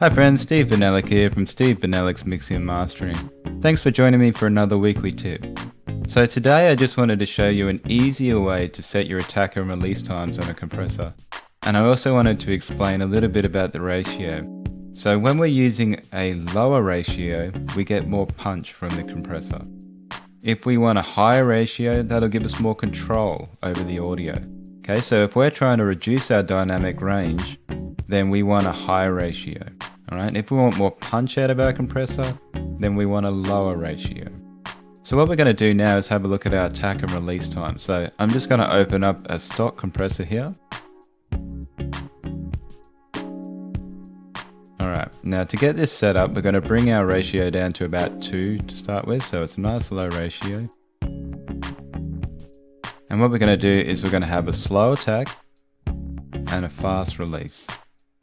Hi friends, Steve Benelek here from Steve Benelek's Mixing and Mastering. Thanks for joining me for another weekly tip. So today I just wanted to show you an easier way to set your attack and release times on a compressor. And I also wanted to explain a little bit about the ratio. So when we're using a lower ratio, we get more punch from the compressor. If we want a higher ratio, that'll give us more control over the audio. Okay, so if we're trying to reduce our dynamic range, then we want a higher ratio. Alright, if we want more punch out of our compressor, then we want a lower ratio. So what we're going to do now is have a look at our attack and release time. So I'm just going to open up a stock compressor here. Alright, now to get this set up, we're going to bring our ratio down to about 2 to start with, so it's a nice low ratio. And what we're going to do is we're going to have a slow attack and a fast release.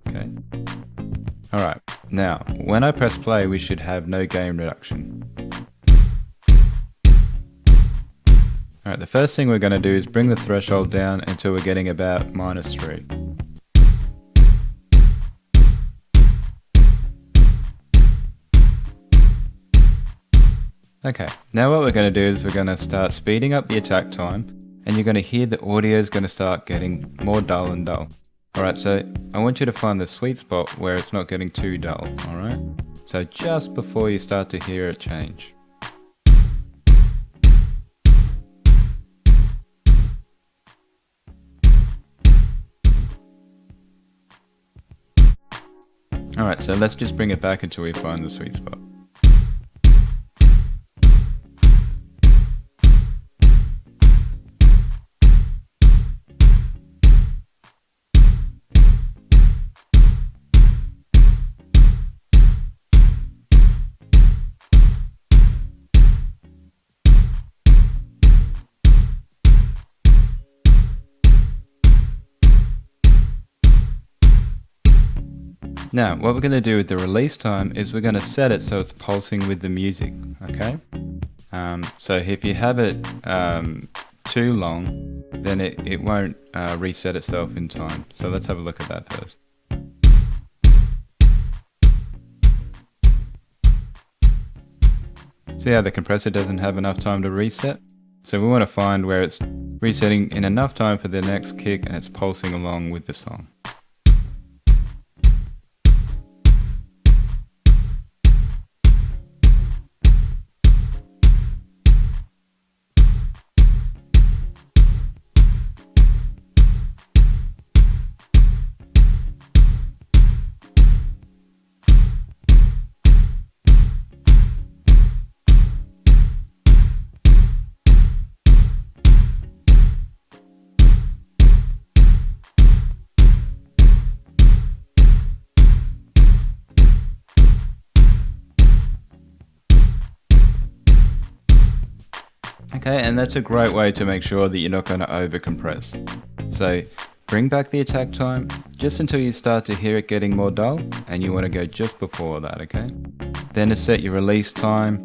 Okay. Alright, now when I press play we should have no gain reduction. Alright, the first thing we're going to do is bring the threshold down until we're getting about -3. Okay, now what we're going to do is we're going to start speeding up the attack time, and you're going to hear the audio is going to start getting more dull and dull. Alright, so I want you to find the sweet spot where it's not getting too dull, alright? So just before you start to hear it change. Alright, so let's just bring it back until we find the sweet spot. Now, what we're going to do with the release time is we're going to set it so it's pulsing with the music, okay? So if you have it too long, then it won't reset itself in time. So let's have a look at that first. See how the compressor doesn't have enough time to reset? So we want to find where it's resetting in enough time for the next kick and it's pulsing along with the song. Okay, and that's a great way to make sure that you're not going to over compress. So bring back the attack time just until you start to hear it getting more dull, and you want to go just before that, okay? Then to set your release time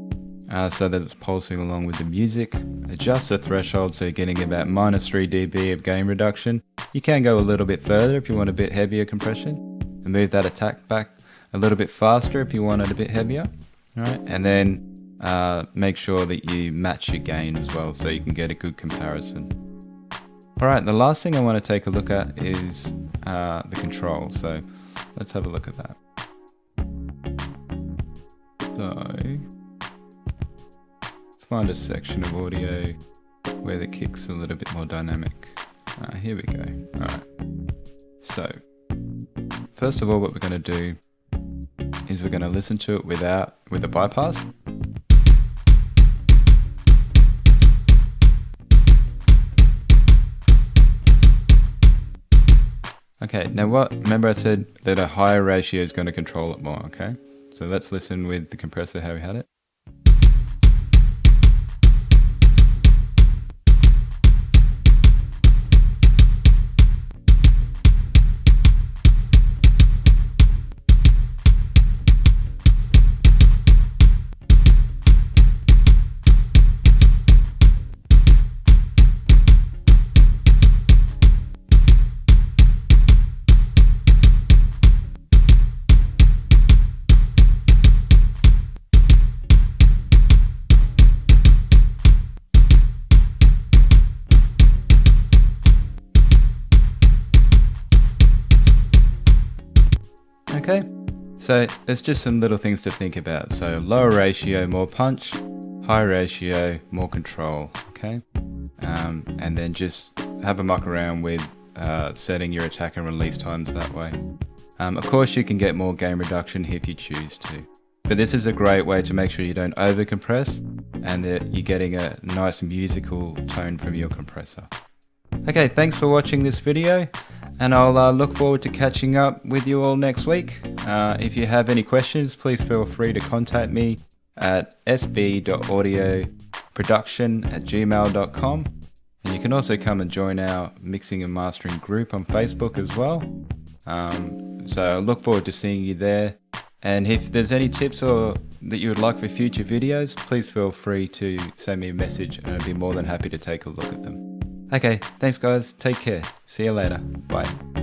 so that it's pulsing along with the music, adjust the threshold so you're getting about -3 dB of gain reduction. You can go a little bit further if you want a bit heavier compression, and move that attack back a little bit faster if you want it a bit heavier. Alright, and then make sure that you match your gain as well so you can get a good comparison. Alright, the last thing I want to take a look at is the control, so let's have a look at that. So let's find a section of audio where the kick's a little bit more dynamic. Here we go. Alright, so first of all what we're going to do is we're going to listen to it with a bypass. Okay, now remember I said that a higher ratio is going to control it more, okay? So let's listen with the compressor how we had it. Okay, so there's just some little things to think about. So lower ratio, more punch, high ratio, more control, okay? And then just have a muck around with setting your attack and release times that way. Of course, you can get more gain reduction if you choose to. But this is a great way to make sure you don't over compress and that you're getting a nice musical tone from your compressor. Okay, thanks for watching this video, and I'll look forward to catching up with you all next week. If you have any questions, please feel free to contact me at sb.audioproduction@gmail.com. And you can also come and join our mixing and mastering group on Facebook as well. So I look forward to seeing you there. And if there's any tips or that you would like for future videos, please feel free to send me a message and I'd be more than happy to take a look at them. Okay, thanks guys, take care. See you later. Bye.